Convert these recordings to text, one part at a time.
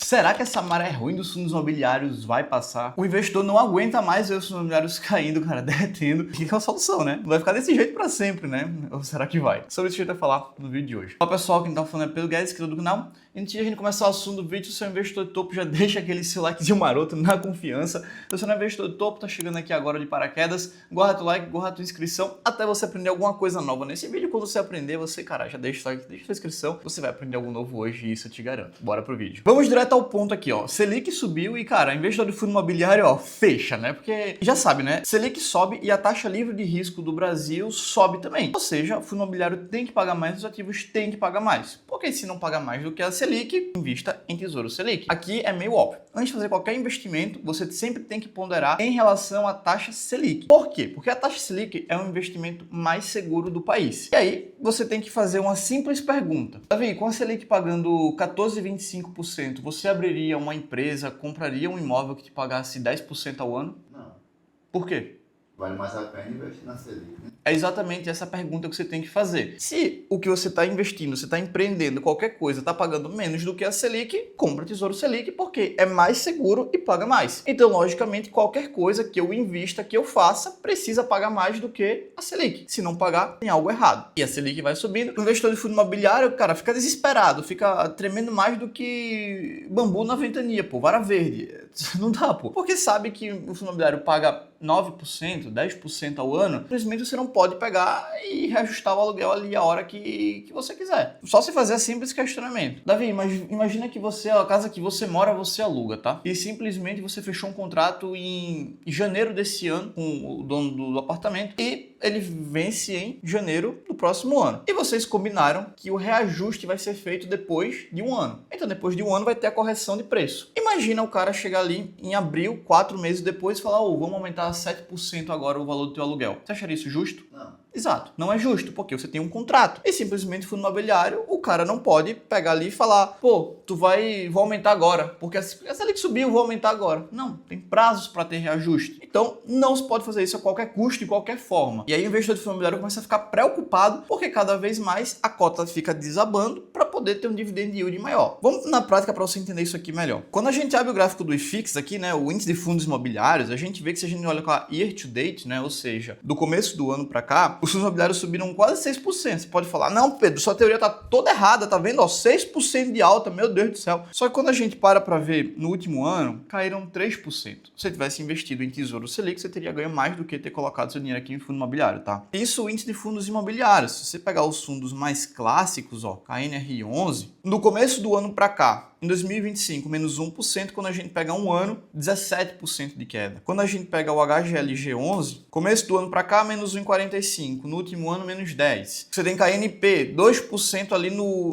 Será que essa maré ruim dos fundos imobiliários vai passar? O investidor não aguenta mais ver os fundos imobiliários caindo, cara, derretendo. O que é a solução, né? Não vai ficar desse jeito pra sempre, né? Ou será que vai? Sobre isso que a gente vai falar no vídeo de hoje. Olá pessoal, quem tá falando é Pedro Guedes, inscrito do canal. Antes de a gente começar o assunto do vídeo, se é um investidor de topo, já deixa aquele seu likezinho maroto na confiança. Se você não é investidor de topo, tá chegando aqui agora de paraquedas, guarda teu like, guarda tua inscrição, até você aprender alguma coisa nova nesse vídeo. Quando você aprender, você, cara, já deixa o like, deixa tua inscrição, você vai aprender algo novo hoje e isso eu te garanto. Bora pro vídeo. Vamos direto ao ponto aqui, ó. Selic subiu e, cara, investidor de fundo imobiliário, ó, fecha, né? Porque já sabe, né? Selic sobe e a taxa livre de risco do Brasil sobe também. Ou seja, o fundo imobiliário tem que pagar mais, os ativos têm que pagar mais. Porque se não pagar mais do que a Selic, invista em Tesouro Selic. Aqui é meio óbvio. Antes de fazer qualquer investimento, você sempre tem que ponderar em relação à taxa Selic. Por quê? Porque a taxa Selic é um investimento mais seguro do país. E aí, você tem que fazer uma simples pergunta. Davi, com a Selic pagando 14,25%, você abriria uma empresa, compraria um imóvel que te pagasse 10% ao ano? Não. Por quê? Vale mais a pena investir na Selic, né? É exatamente essa pergunta que você tem que fazer. Se o que você está investindo, você está empreendendo, qualquer coisa, está pagando menos do que a Selic, compra Tesouro Selic porque é mais seguro e paga mais. Então, logicamente, qualquer coisa que eu invista, que eu faça, precisa pagar mais do que a Selic. Se não pagar, tem algo errado. E a Selic vai subindo. O investidor de fundo imobiliário, cara, fica desesperado, fica tremendo mais do que bambu na ventania, pô, vara verde. Não dá, pô. Porque sabe que o fundo imobiliário paga 9%, 10% ao ano, simplesmente você não pode pegar e reajustar o aluguel ali a hora que você quiser. Só se fazer simples questionamento. Davi, imagina que você, a casa que você mora, você aluga, tá? E simplesmente você fechou um contrato em janeiro desse ano com o dono do apartamento e ele vence em janeiro do próximo ano. E vocês combinaram que o reajuste vai ser feito depois de um ano. Então, depois de um ano vai ter a correção de preço. Imagina o cara chegar ali em abril, 4 meses depois, e falar, vamos aumentar 7% agora o valor do teu aluguel. Você acharia isso justo? Não. Exato. Não é justo, porque você tem um contrato. E simplesmente fundo imobiliário, o cara não pode pegar ali e falar, vou aumentar agora, porque a Selic subiu, vou aumentar agora. Não, tem prazos para ter reajuste. Então, não se pode fazer isso a qualquer custo, de qualquer forma. E aí o investidor de fundo imobiliário começa a ficar preocupado, porque cada vez mais a cota fica desabando para poder ter um dividend yield maior. Vamos na prática para você entender isso aqui melhor. Quando a gente abre o gráfico do IFIX aqui, né, o índice de fundos imobiliários, a gente vê que se a gente olha com a year to date, né, ou seja, do começo do ano para cá, os fundos imobiliários subiram quase 6%. Você pode falar, não, Pedro, sua teoria tá toda errada, tá vendo? 6% de alta, meu Deus do céu. Só que quando a gente para ver no último ano, caíram 3%. Se você tivesse investido em Tesouro Selic, você teria ganho mais do que ter colocado seu dinheiro aqui em fundo imobiliário, tá? Isso o índice de fundos imobiliários. Se você pegar os fundos mais clássicos, ó, KNR11, no começo do ano para cá, em 2025, menos 1%, quando a gente pega um ano, 17% de queda. Quando a gente pega o HGLG11, começo do ano para cá, menos 1,45%. No último ano, menos 10%. Você tem KNP, 2% ali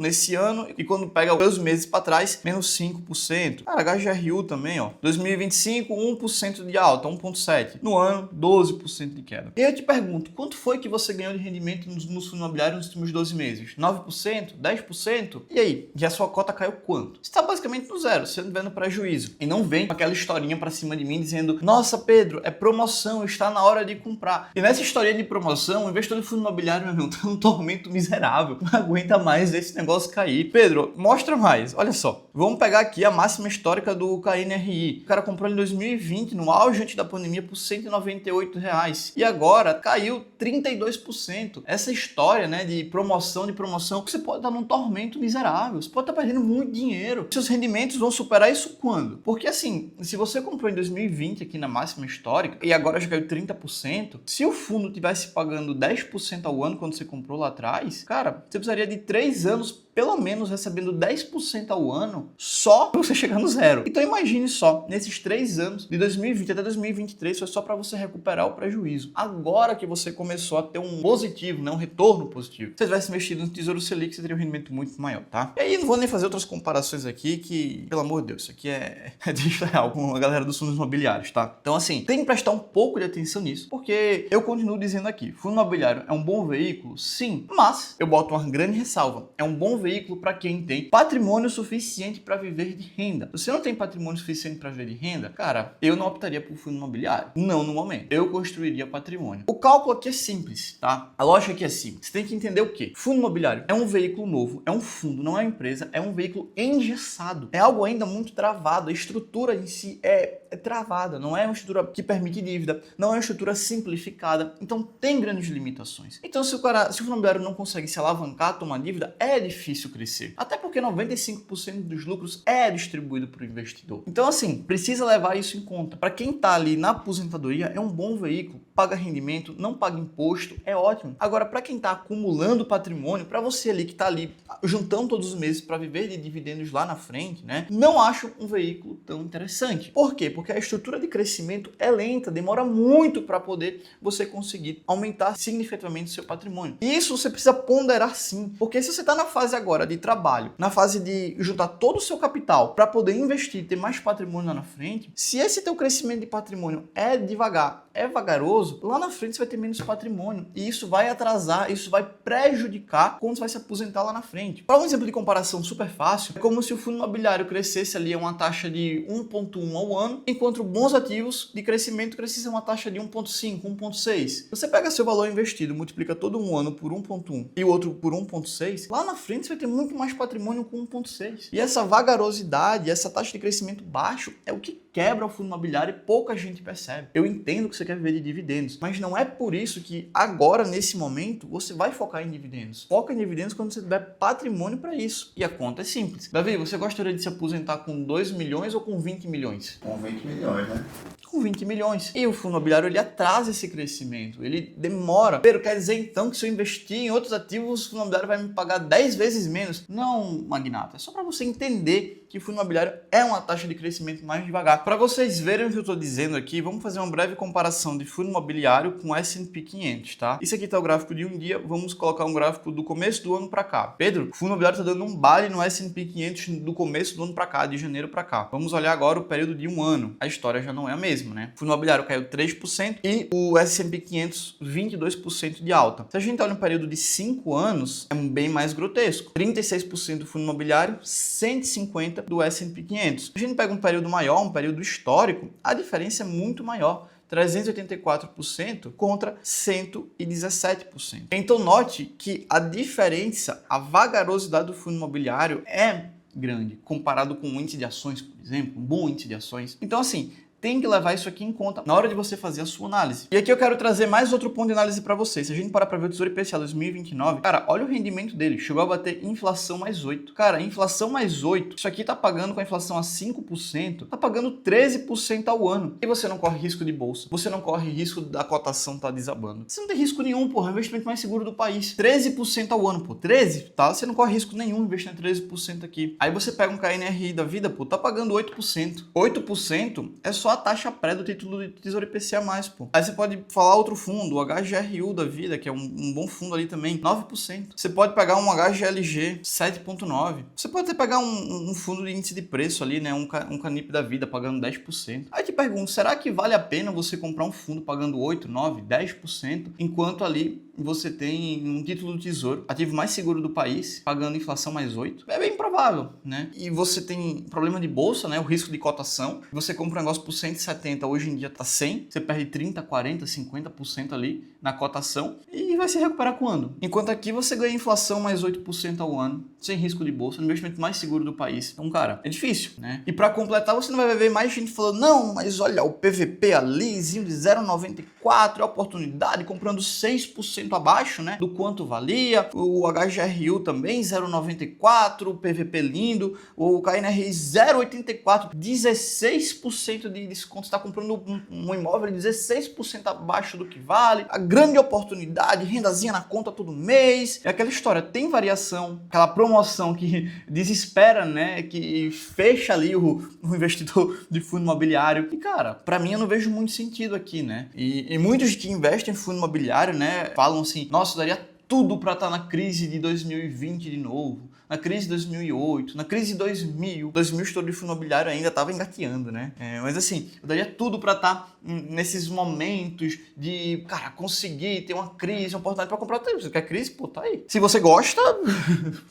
nesse ano, e quando pega os meses para trás, menos 5%. Cara, HGRU também, ó. 2025, 1% de alta, 1,7%. No ano, 12% de queda. E eu te pergunto, quanto foi que você ganhou de rendimento nos fundos imobiliários nos últimos 12 meses? 9%? 10%? E aí? E a sua cota caiu quanto? Você está basicamente no zero, você não estiver no prejuízo. E não vem com aquela historinha pra cima de mim dizendo, nossa, Pedro, é promoção, está na hora de comprar. E nessa historinha de promoção, o investidor de fundo imobiliário, meu irmão, tá num tormento miserável. Não aguenta mais esse negócio cair. Pedro, mostra mais. Olha só. Vamos pegar aqui a máxima histórica do KNRI. O cara comprou em 2020, no auge antes da pandemia, por R$198. E agora caiu 32%. Essa história, né, de promoção, você pode estar num tormento miserável. Você pode estar perdendo muito dinheiro. Seus rendimentos vão superar isso quando? Porque assim, se você comprou em 2020 aqui na máxima histórica e agora já caiu 30%, se o fundo tivesse pagando 10% ao ano quando você comprou lá atrás, cara, você precisaria de 3 anos pelo menos recebendo 10% ao ano só para você chegar no zero. Então imagine só, nesses 3 anos, de 2020 até 2023, foi só para você recuperar o prejuízo. Agora que você começou a ter um positivo, né, um retorno positivo, se você tivesse investido no Tesouro Selic, você teria um rendimento muito maior, tá? E aí não vou nem fazer outras comparações aqui que, pelo amor de Deus, isso aqui é desleal com a galera dos fundos imobiliários, tá? Então assim, tem que prestar um pouco de atenção nisso, porque eu continuo dizendo aqui, fundo imobiliário é um bom veículo? Sim, mas eu boto uma grande ressalva. É um bom veículo veículo para quem tem patrimônio suficiente para viver de renda. Se você não tem patrimônio suficiente para viver de renda, cara, eu não optaria por fundo imobiliário. Não no momento. Eu construiria patrimônio. O cálculo aqui é simples, tá? A lógica aqui é simples. Você tem que entender o quê? Fundo imobiliário é um veículo novo, é um fundo, não é uma empresa, é um veículo engessado. É algo ainda muito travado. A estrutura em si é travada, não é uma estrutura que permite dívida, não é uma estrutura simplificada. Então tem grandes limitações. Então se o fundo imobiliário não consegue se alavancar, tomar dívida, é difícil crescer. Até porque 95% dos lucros é distribuído para o investidor. Então assim, precisa levar isso em conta. Para quem está ali na aposentadoria, é um bom veículo, paga rendimento, não paga imposto, é ótimo. Agora, para quem está acumulando patrimônio, para você ali que está ali juntando todos os meses para viver de dividendos lá na frente, né? Não acho um veículo tão interessante. Por quê? Porque a estrutura de crescimento é lenta, demora muito para poder você conseguir aumentar significativamente o seu patrimônio. E isso você precisa ponderar sim, porque se você está na fase agora de trabalho, na fase de juntar todo o seu capital para poder investir, ter mais patrimônio lá na frente, se esse teu crescimento de patrimônio é devagar, é vagaroso, lá na frente você vai ter menos patrimônio e isso vai atrasar, isso vai prejudicar quando você vai se aposentar lá na frente. Para um exemplo de comparação super fácil, é como se o fundo imobiliário crescesse ali a uma taxa de 1,1 ao ano, enquanto bons ativos de crescimento crescessem a uma taxa de 1,5, 1,6. Você pega seu valor investido, multiplica todo um ano por 1,1 e o outro por 1,6, lá na frente você vai ter muito mais patrimônio com 1,6. E essa vagarosidade, essa taxa de crescimento baixo é o que quebra o fundo imobiliário e pouca gente percebe. Eu entendo que você quer viver de dividendos, mas não é por isso que agora, nesse momento, você vai focar em dividendos. Foca em dividendos quando você tiver patrimônio para isso. E a conta é simples. Davi, você gostaria de se aposentar com 2 milhões ou com 20 milhões? Com 20 milhões, né? Com 20 milhões. E o fundo imobiliário, ele atrasa esse crescimento, ele demora. Pero quer dizer então que se eu investir em outros ativos, o fundo imobiliário vai me pagar 10 vezes menos? Não, magnata. É só para você entender que o fundo imobiliário é uma taxa de crescimento mais devagar. Para vocês verem o que eu estou dizendo aqui, vamos fazer uma breve comparação de fundo imobiliário com S&P 500, tá? Isso aqui está o gráfico de um dia, vamos colocar um gráfico do começo do ano para cá. Pedro, o fundo imobiliário está dando um baile no S&P 500 do começo do ano para cá, de janeiro para cá. Vamos olhar agora o período de um ano. A história já não é a mesma, né? O fundo imobiliário caiu 3% e o S&P 500 22% de alta. Se a gente olha um período de 5 anos, é bem mais grotesco. 36% do fundo imobiliário, 150% do S&P 500. A gente pega um período maior, um período histórico, a diferença é muito maior. 384% contra 117%. Então note que a diferença, a vagarosidade do fundo imobiliário é grande, comparado com um índice de ações, por exemplo, um bom índice de ações. Então assim, tem que levar isso aqui em conta na hora de você fazer a sua análise. E aqui eu quero trazer mais outro ponto de análise para vocês. Se a gente parar para ver o Tesouro IPCA 2029, cara, olha o rendimento dele. Chegou a bater inflação mais 8. Cara, inflação mais 8, isso aqui tá pagando com a inflação a 5%, tá pagando 13% ao ano. E você não corre risco de bolsa. Você não corre risco da cotação tá desabando. Você não tem risco nenhum, porra. É o investimento mais seguro do país. 13% ao ano, pô. 13%, tá? Você não corre risco nenhum investindo 13% aqui. Aí você pega um KNRI da vida, pô, tá pagando 8%. 8% é só a taxa pré do título de Tesouro IPCA+, pô. Aí você pode falar outro fundo, o HGRU da vida, que é um bom fundo ali também, 9%. Você pode pegar um HGLG, 7,9%. Você pode até pegar um fundo de índice de preço ali, né, um Canip da vida, pagando 10%. Aí te pergunto, será que vale a pena você comprar um fundo pagando 8, 9, 10%, enquanto ali você tem um título do Tesouro, ativo mais seguro do país, pagando inflação mais 8%? É bem provável, né? E você tem problema de bolsa, né, o risco de cotação. Você compra um negócio por 170, hoje em dia tá 100, você perde 30, 40, 50% ali na cotação e vai se recuperar quando? Enquanto aqui você ganha inflação mais 8% ao ano, sem risco de bolsa, no investimento mais seguro do país. Então, cara, é difícil, né? E para completar, você não vai ver mais gente falando, não, mas olha, o PVP ali, de 0,94, é oportunidade, comprando 6% abaixo, né, do quanto valia, o HGRU também, 0,94, o PVP lindo, o KNRI 0,84, 16% de desconto, está comprando um imóvel 16% abaixo do que vale, a grande oportunidade, rendazinha na conta todo mês, é aquela história, tem variação, aquela promoção que desespera, né, que fecha ali o investidor de fundo imobiliário, e cara, pra mim eu não vejo muito sentido aqui, né, e muitos que investem em fundo imobiliário, né, falam assim, nossa, daria tudo pra estar na crise de 2020 de novo, na crise de 2008, na crise de 2000 o estouro de fundo imobiliário ainda estava engateando, né? Mas assim, eu daria tudo para estar nesses momentos de, cara, conseguir ter uma crise, uma oportunidade para comprar. Você quer crise? Pô, tá aí. Se você gosta,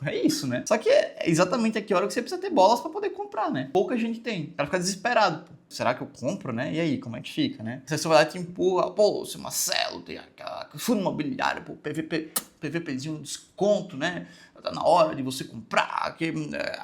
é isso, né? Só que é exatamente aqui a hora que você precisa ter bolas para poder comprar, né? Pouca gente tem. O cara fica desesperado, pô. Será que eu compro, né? E aí, como é que fica, né? Você só vai lá e te empurra, pô, seu Marcelo, tem aquela fundo imobiliário, pô, PVPzinho, desconto, né? Tá na hora de você comprar.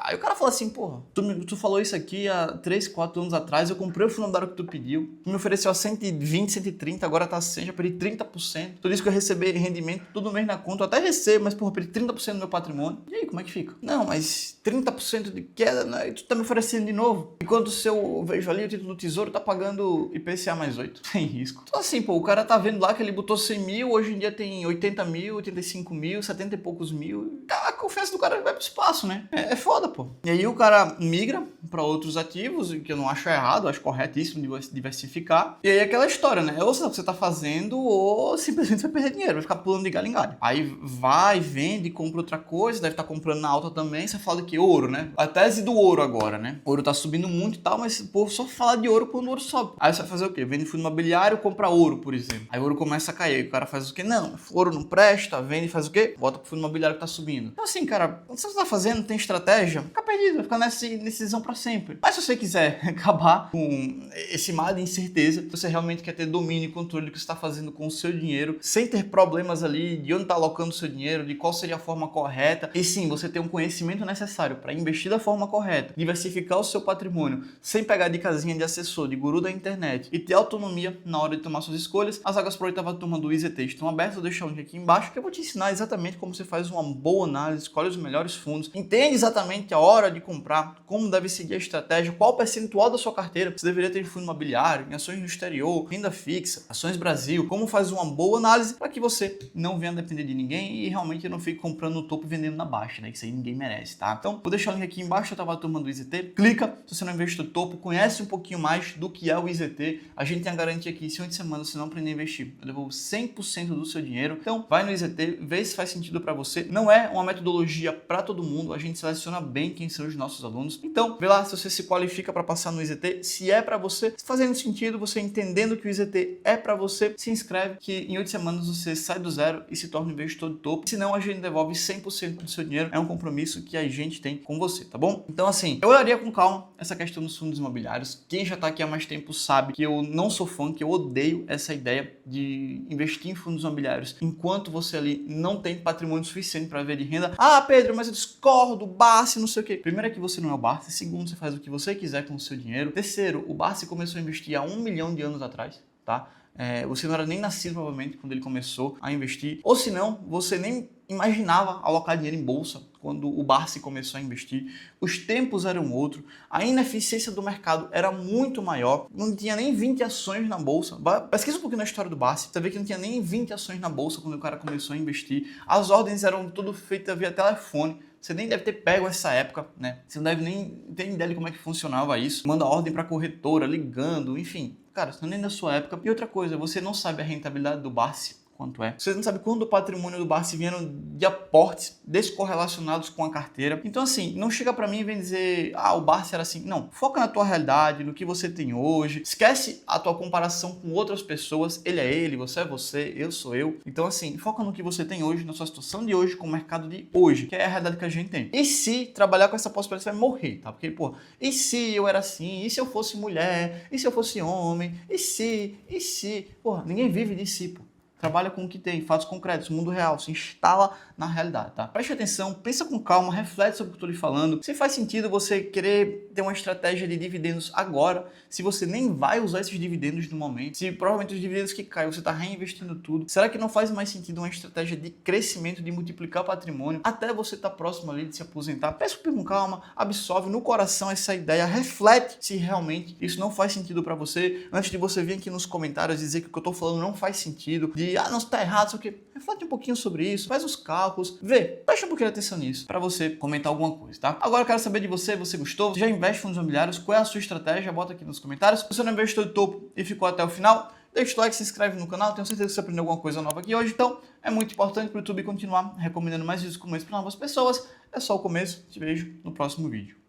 Aí o cara fala assim, porra, tu falou isso aqui há 3, 4 anos atrás, eu comprei o fundo imobiliário que tu pediu, tu me ofereceu a 120, 130, agora tá 100, já perdi 30%. Tu disse que eu recebi rendimento todo mês na conta, eu até recebo, mas porra, perdi 30% do meu patrimônio. E aí, como é que fica? Não, mas 30% de queda, né? E tu tá me oferecendo de novo. Enquanto se eu vejo ali, o título do Tesouro tá pagando IPCA mais 8. Sem risco. Então assim, pô, o cara tá vendo lá que ele botou 100 mil, hoje em dia tem 80 mil, 85 mil, 70 e poucos mil. A confiança do cara vai pro espaço, né? É foda, pô. E aí o cara migra para outros ativos, que eu não acho errado, eu acho corretíssimo diversificar. E aí é aquela história, né? Ou você tá fazendo, ou simplesmente você vai perder dinheiro, vai ficar pulando de galho em galho. Aí vai, vende, compra outra coisa, deve estar comprando na alta também. Você fala que ouro, né? A tese do ouro agora, né? O ouro tá subindo muito e tal, mas o povo só fala de ouro quando o ouro sobe. Aí você vai fazer o quê? Vende fundo imobiliário, compra ouro, por exemplo. Aí o ouro começa a cair. Aí o cara faz o quê? Não, ouro não presta, vende e faz o quê? Bota pro fundo imobiliário que tá subindo. Então assim, cara, quando você tá fazendo, tem estratégia, fica perdido, vai ficar nessa indecisão pra sempre. Mas se você quiser acabar com esse mar de incerteza, se você realmente quer ter domínio e controle do que você está fazendo com o seu dinheiro, sem ter problemas ali de onde tá alocando o seu dinheiro, de qual seria a forma correta, e sim, você ter um conhecimento necessário para investir da forma correta, diversificar o seu patrimônio, sem pegar de casinha de assessor, de guru da internet, e ter autonomia na hora de tomar suas escolhas, as vagas para a oitava turma do IZT estão abertas, vou deixar o link aqui embaixo, que eu vou te ensinar exatamente como você faz uma boa análise, escolhe os melhores fundos, entende exatamente a hora de comprar, como deve seguir a estratégia, qual o percentual da sua carteira você deveria ter em fundo imobiliário, em ações no exterior, renda fixa, ações Brasil, como faz uma boa análise para que você não venha depender de ninguém e realmente não fique comprando no topo e vendendo na baixa, né? Que isso aí ninguém merece, tá? Então, vou deixar o link aqui embaixo, eu tava a turma do IZT, clica, se você não investe no topo, conhece um pouquinho mais do que é o IZT, a gente tem a garantia aqui, se uma semana você não aprender a investir, eu devolvo 100% do seu dinheiro, então vai no IZT, vê se faz sentido para você, não é uma metodologia para todo mundo, a gente seleciona bem quem são os nossos alunos, então vê lá se você se qualifica para passar no IZT, se é para você, fazendo sentido, você entendendo que o IZT é para você, se inscreve que em 8 semanas você sai do zero e se torna um investidor de topo, senão a gente devolve 100% do seu dinheiro, é um compromisso que a gente tem com você, tá bom? Então assim, eu olharia com calma essa questão dos fundos imobiliários, quem já tá aqui há mais tempo sabe que eu não sou fã, que eu odeio essa ideia de investir em fundos imobiliários enquanto você ali não tem patrimônio suficiente para ver de renda. Ah, Pedro, mas eu discordo, Barsi, não sei o quê. Primeiro é que você não é o Barsi, segundo, você faz o que você quiser com o seu dinheiro. Terceiro, o Barsi começou a investir há 1 milhão de anos atrás, tá? Você não era nem nascido, provavelmente, quando ele começou a investir. Ou se não, você nem imaginava alocar dinheiro em bolsa quando o Barsi começou a investir. Os tempos eram outros, a ineficiência do mercado era muito maior, não tinha nem 20 ações na bolsa. Pesquisa um pouquinho na história do Barsi, você vê que não tinha nem 20 ações na bolsa quando o cara começou a investir. As ordens eram tudo feitas via telefone. Você nem deve ter pego essa época, né? Você não deve nem ter ideia de como é que funcionava isso. Manda ordem para corretora, ligando, enfim. Cara, isso não é nem da sua época. E outra coisa, você não sabe a rentabilidade do Barsi, quanto é. Você não sabe quando o patrimônio do Barsi vieram de aportes descorrelacionados com a carteira. Então assim, não chega para mim e vem dizer, ah, o Barsi era assim. Não, foca na tua realidade, no que você tem hoje. Esquece a tua comparação com outras pessoas. Ele é ele, você é você, eu sou eu. Então assim, foca no que você tem hoje, na sua situação de hoje, com o mercado de hoje, que é a realidade que a gente tem. E se trabalhar com essa possibilidade, você vai morrer, tá? Porque, pô, e se eu era assim? E se eu fosse mulher? E se eu fosse homem? E se? Porra, ninguém vive de si, pô. Trabalha com o que tem, fatos concretos, mundo real, se instala na realidade, tá? Preste atenção, pensa com calma, reflete sobre o que eu tô lhe falando. Se faz sentido você querer ter uma estratégia de dividendos agora, se você nem vai usar esses dividendos no momento, se provavelmente os dividendos que caem você está reinvestindo tudo, será que não faz mais sentido uma estratégia de crescimento, de multiplicar patrimônio, até você estar próximo ali de se aposentar? Pensa com calma, absorve no coração essa ideia, reflete se realmente isso não faz sentido para você, antes de você vir aqui nos comentários dizer que o que eu tô falando não faz sentido, de não, está errado, só que reflete um pouquinho sobre isso, faz os cálculos, presta um pouquinho de atenção nisso, para você comentar alguma coisa, tá? Agora eu quero saber de você gostou? Você já investe em fundos imobiliários? Qual é a sua estratégia? Bota aqui nos comentários. Se você não investiu de topo e ficou até o final, deixa o like, se inscreve no canal, tenho certeza que você aprendeu alguma coisa nova aqui hoje, então é muito importante para o YouTube continuar recomendando mais vídeos como esse para novas pessoas. É só o começo, te vejo no próximo vídeo.